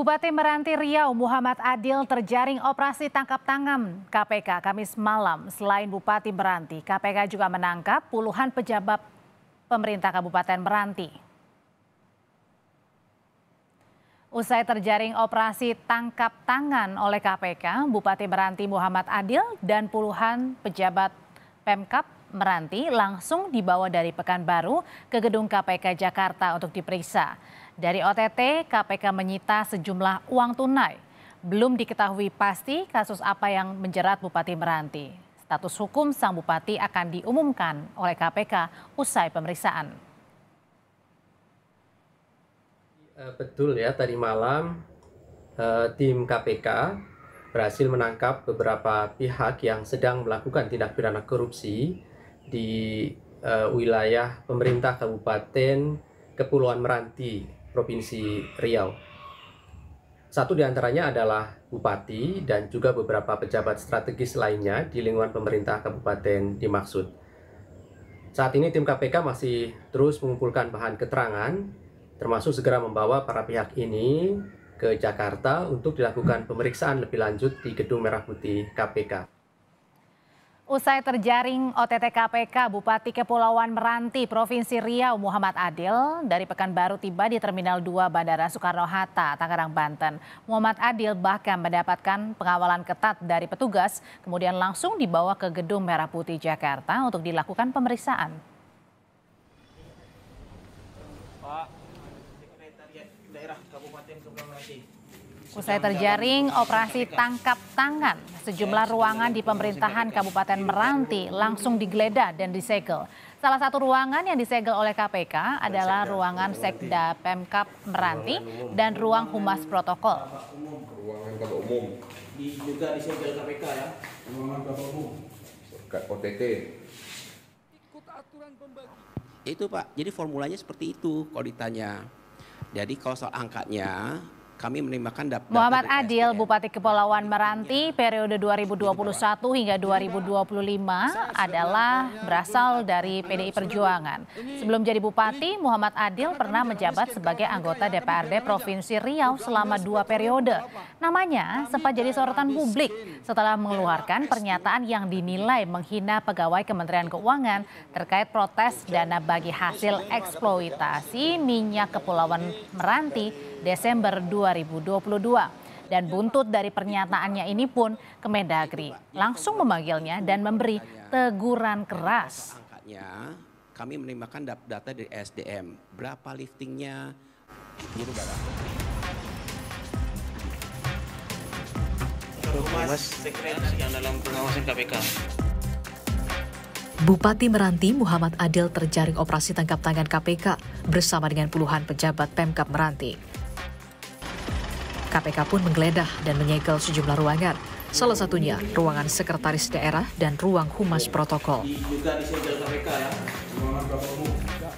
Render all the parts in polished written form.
Bupati Meranti Riau Muhammad Adil terjaring operasi tangkap tangan KPK Kamis malam. Selain Bupati Meranti, KPK juga menangkap puluhan pejabat pemerintah Kabupaten Meranti. Usai terjaring operasi tangkap tangan oleh KPK, Bupati Meranti Muhammad Adil dan puluhan pejabat Pemkab Meranti langsung dibawa dari Pekanbaru ke gedung KPK Jakarta untuk diperiksa. Dari OTT, KPK menyita sejumlah uang tunai. Belum diketahui pasti kasus apa yang menjerat Bupati Meranti. Status hukum sang bupati akan diumumkan oleh KPK usai pemeriksaan. Betul ya, tadi malam tim KPK berhasil menangkap beberapa pihak yang sedang melakukan tindak pidana korupsi di wilayah pemerintah Kabupaten Kepulauan Meranti, Provinsi Riau. Satu di antaranya adalah bupati dan juga beberapa pejabat strategis lainnya di lingkungan pemerintah kabupaten dimaksud. Saat ini tim KPK masih terus mengumpulkan bahan keterangan, termasuk segera membawa para pihak ini ke Jakarta untuk dilakukan pemeriksaan lebih lanjut di Gedung Merah Putih KPK. Usai terjaring OTT KPK, Bupati Kepulauan Meranti, Provinsi Riau Muhammad Adil dari Pekanbaru tiba di Terminal 2 Bandara Soekarno-Hatta, Tangerang, Banten. Muhammad Adil bahkan mendapatkan pengawalan ketat dari petugas, kemudian langsung dibawa ke Gedung Merah Putih Jakarta untuk dilakukan pemeriksaan. Pak Sekretariat Daerah Kabupaten Kepulauan Meranti. Usai terjaring operasi tangkap tangan, sejumlah ruangan di pemerintahan Kabupaten Meranti langsung digeledah dan disegel. Salah satu ruangan yang disegel oleh KPK adalah ruangan Sekda Pemkab Meranti dan ruang Humas Protokol. Ruangan Kabak Umum. Juga disegel KPK ya. Ruangan Kabak Umum. OTT. Itu Pak, jadi formulanya seperti itu kalau ditanya. Jadi kalau soal angkanya, kami menerimakan data Muhammad Adil, Bupati Kepulauan Meranti periode 2021 hingga 2025 adalah berasal dari PDI Perjuangan. Sebelum jadi bupati, Muhammad Adil pernah menjabat sebagai anggota DPRD Provinsi Riau selama 2 periode. Namanya sempat jadi sorotan publik setelah mengeluarkan pernyataan yang dinilai menghina pegawai Kementerian Keuangan terkait protes dana bagi hasil eksploitasi minyak Kepulauan Meranti Desember 2022. Dan buntut dari pernyataannya ini pun Kemendagri langsung memanggilnya dan memberi teguran keras. Angkanya, kami menerimakan data dari SDM. Berapa liftingnya? Gitu Bapak. Humas Sekretariat yang dalam pengawasan KPK. Bupati Meranti Muhammad Adil terjaring operasi tangkap tangan KPK bersama dengan puluhan pejabat Pemkab Meranti. KPK pun menggeledah dan menyegel sejumlah ruangan, salah satunya ruangan Sekretaris Daerah dan ruang Humas Protokol. Juga disegel KPK ya. Ruangan Kabak Umum.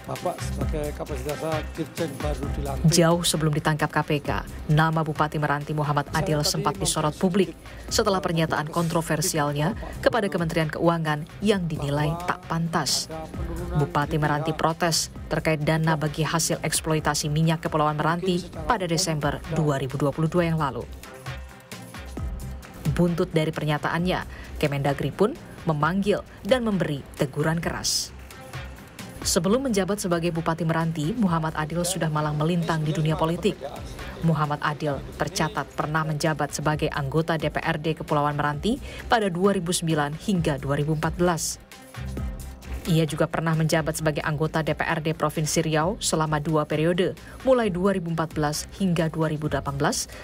Bapak sebagai kapasitasnya Dirjen baru dilantik. Jauh sebelum ditangkap KPK, nama Bupati Meranti Muhammad Adil sempat disorot publik setelah pernyataan kontroversialnya kepada Kementerian Keuangan yang dinilai tak pantas. Bupati Meranti protes terkait dana bagi hasil eksploitasi minyak Kepulauan Meranti pada Desember 2022 yang lalu. Buntut dari pernyataannya, Kemendagri pun memanggil dan memberi teguran keras. Sebelum menjabat sebagai Bupati Meranti, Muhammad Adil sudah malang melintang di dunia politik. Muhammad Adil tercatat pernah menjabat sebagai anggota DPRD Kepulauan Meranti pada 2009 hingga 2014. Ia juga pernah menjabat sebagai anggota DPRD Provinsi Riau selama 2 periode, mulai 2014 hingga 2018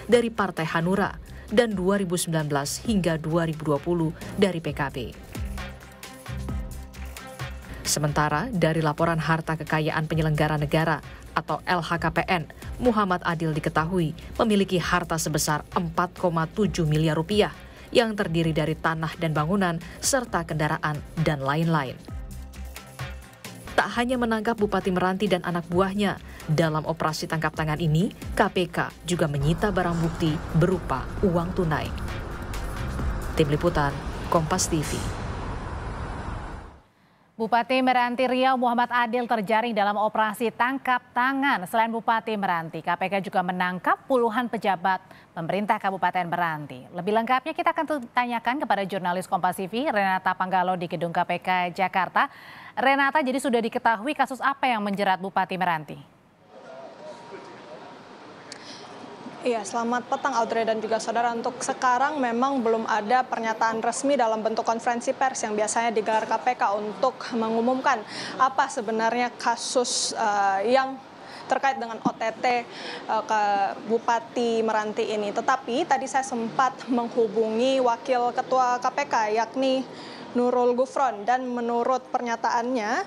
dari Partai Hanura dan 2019 hingga 2020 dari PKB. Sementara dari laporan harta kekayaan penyelenggara negara atau LHKPN, Muhammad Adil diketahui memiliki harta sebesar 4,7 miliar rupiah yang terdiri dari tanah dan bangunan serta kendaraan dan lain-lain. Tak hanya menangkap Bupati Meranti dan anak buahnya, dalam operasi tangkap tangan ini, KPK juga menyita barang bukti berupa uang tunai. Tim Liputan, Kompas TV. Bupati Meranti Riau Muhammad Adil terjaring dalam operasi tangkap tangan. Selain Bupati Meranti, KPK juga menangkap puluhan pejabat pemerintah Kabupaten Meranti. Lebih lengkapnya kita akan tanyakan kepada jurnalis Kompas TV Renata Panggalo di Gedung KPK Jakarta. Renata, jadi sudah diketahui kasus apa yang menjerat Bupati Meranti? Iya, selamat petang Audrey dan juga saudara. Untuk sekarang memang belum ada pernyataan resmi dalam bentuk konferensi pers yang biasanya digelar KPK untuk mengumumkan apa sebenarnya kasus yang terkait dengan OTT ke Bupati Meranti ini. Tetapi tadi saya sempat menghubungi Wakil Ketua KPK yakni Nurul Gufron, dan menurut pernyataannya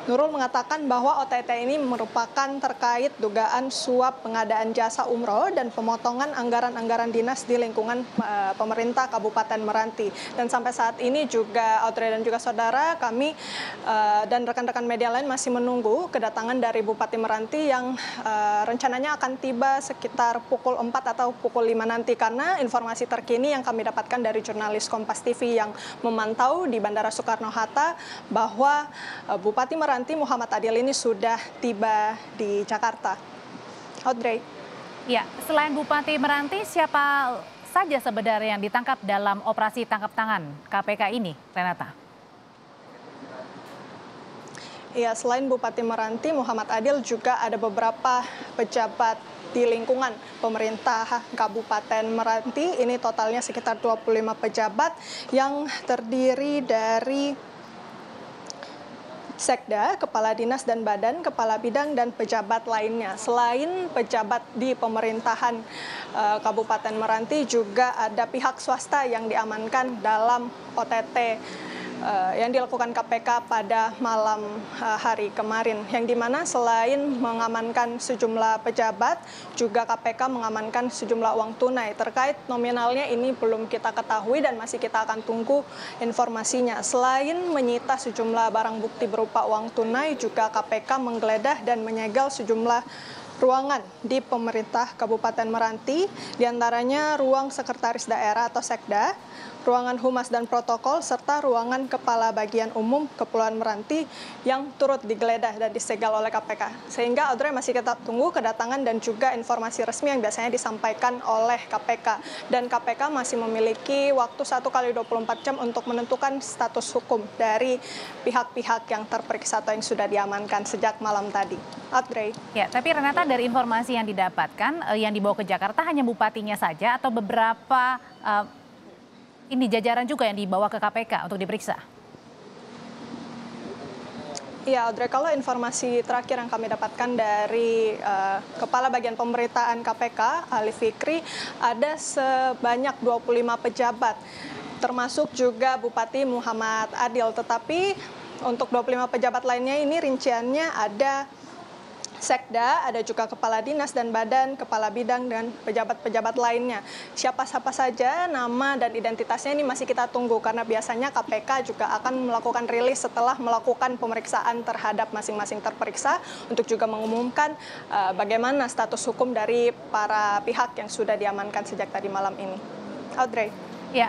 Nurul mengatakan bahwa OTT ini merupakan terkait dugaan suap pengadaan jasa umroh dan pemotongan anggaran-anggaran dinas di lingkungan pemerintah Kabupaten Meranti. Dan sampai saat ini juga Audrey dan juga saudara, kami dan rekan-rekan media lain masih menunggu kedatangan dari Bupati Meranti yang rencananya akan tiba sekitar pukul 4 atau pukul 5 nanti, karena informasi terkini yang kami dapatkan dari jurnalis Kompas TV yang memantau di Bandara Soekarno-Hatta bahwa Bupati Meranti Muhammad Adil ini sudah tiba di Jakarta. Audrey. Ya, selain Bupati Meranti, siapa saja sebenarnya yang ditangkap dalam operasi tangkap tangan KPK ini, Renata? Ya, selain Bupati Meranti Muhammad Adil juga ada beberapa pejabat di lingkungan pemerintah Kabupaten Meranti. Ini totalnya sekitar 25 pejabat yang terdiri dari Sekda, Kepala Dinas dan Badan, Kepala Bidang, dan pejabat lainnya. Selain pejabat di pemerintahan Kabupaten Meranti, juga ada pihak swasta yang diamankan dalam OTT yang dilakukan KPK pada malam hari kemarin, yang dimana selain mengamankan sejumlah pejabat, juga KPK mengamankan sejumlah uang tunai. Terkait nominalnya ini belum kita ketahui dan masih kita akan tunggu informasinya. Selain menyita sejumlah barang bukti berupa uang tunai, juga KPK menggeledah dan menyegel sejumlah ruangan di pemerintah Kabupaten Meranti, diantaranya ruang Sekretaris Daerah atau Sekda, ruangan Humas dan Protokol, serta ruangan Kepala Bagian Umum Kepulauan Meranti yang turut digeledah dan disegel oleh KPK. Sehingga Audrey masih kita tunggu kedatangan dan juga informasi resmi yang biasanya disampaikan oleh KPK. Dan KPK masih memiliki waktu 1 kali 24 jam untuk menentukan status hukum dari pihak-pihak yang terperiksa atau yang sudah diamankan sejak malam tadi. Audrey. Ya, tapi Renata, dari informasi yang didapatkan, yang dibawa ke Jakarta hanya bupatinya saja atau beberapa ini jajaran juga yang dibawa ke KPK untuk diperiksa? Iya, Audrey, kalau informasi terakhir yang kami dapatkan dari Kepala Bagian Pemberitaan KPK, Ali Fikri, ada sebanyak 25 pejabat, termasuk juga Bupati Muhammad Adil. Tetapi untuk 25 pejabat lainnya ini rinciannya ada Sekda, ada juga Kepala Dinas dan Badan, Kepala Bidang, dan pejabat-pejabat lainnya. Siapa-siapa saja nama dan identitasnya ini masih kita tunggu, karena biasanya KPK juga akan melakukan rilis setelah melakukan pemeriksaan terhadap masing-masing terperiksa untuk juga mengumumkan bagaimana status hukum dari para pihak yang sudah diamankan sejak tadi malam ini. Audrey. Ya,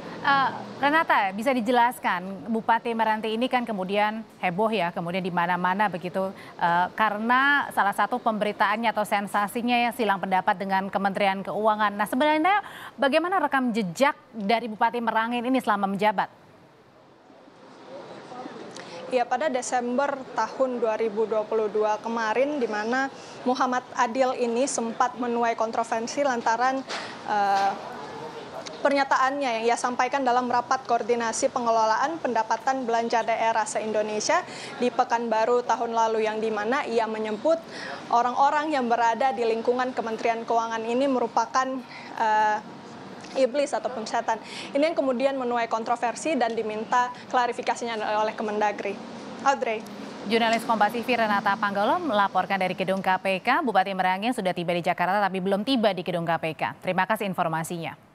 Renata, bisa dijelaskan Bupati Meranti ini kan kemudian heboh ya, kemudian di mana-mana begitu, karena salah satu pemberitaannya atau sensasinya ya silang pendapat dengan Kementerian Keuangan. Nah, sebenarnya bagaimana rekam jejak dari Bupati Meranti ini selama menjabat? Ya, pada Desember tahun 2022 kemarin, di mana Muhammad Adil ini sempat menuai kontroversi lantaran pernyataannya yang ia sampaikan dalam rapat koordinasi pengelolaan pendapatan belanja daerah se-Indonesia di Pekanbaru tahun lalu, yang dimana ia menyebut orang-orang yang berada di lingkungan Kementerian Keuangan ini merupakan iblis ataupun setan. Ini yang kemudian menuai kontroversi dan diminta klarifikasinya oleh Kemendagri. Audrey. Jurnalis Kompas TV Renata Panggalo melaporkan dari Gedung KPK. Bupati Meranti sudah tiba di Jakarta tapi belum tiba di Gedung KPK. Terima kasih informasinya.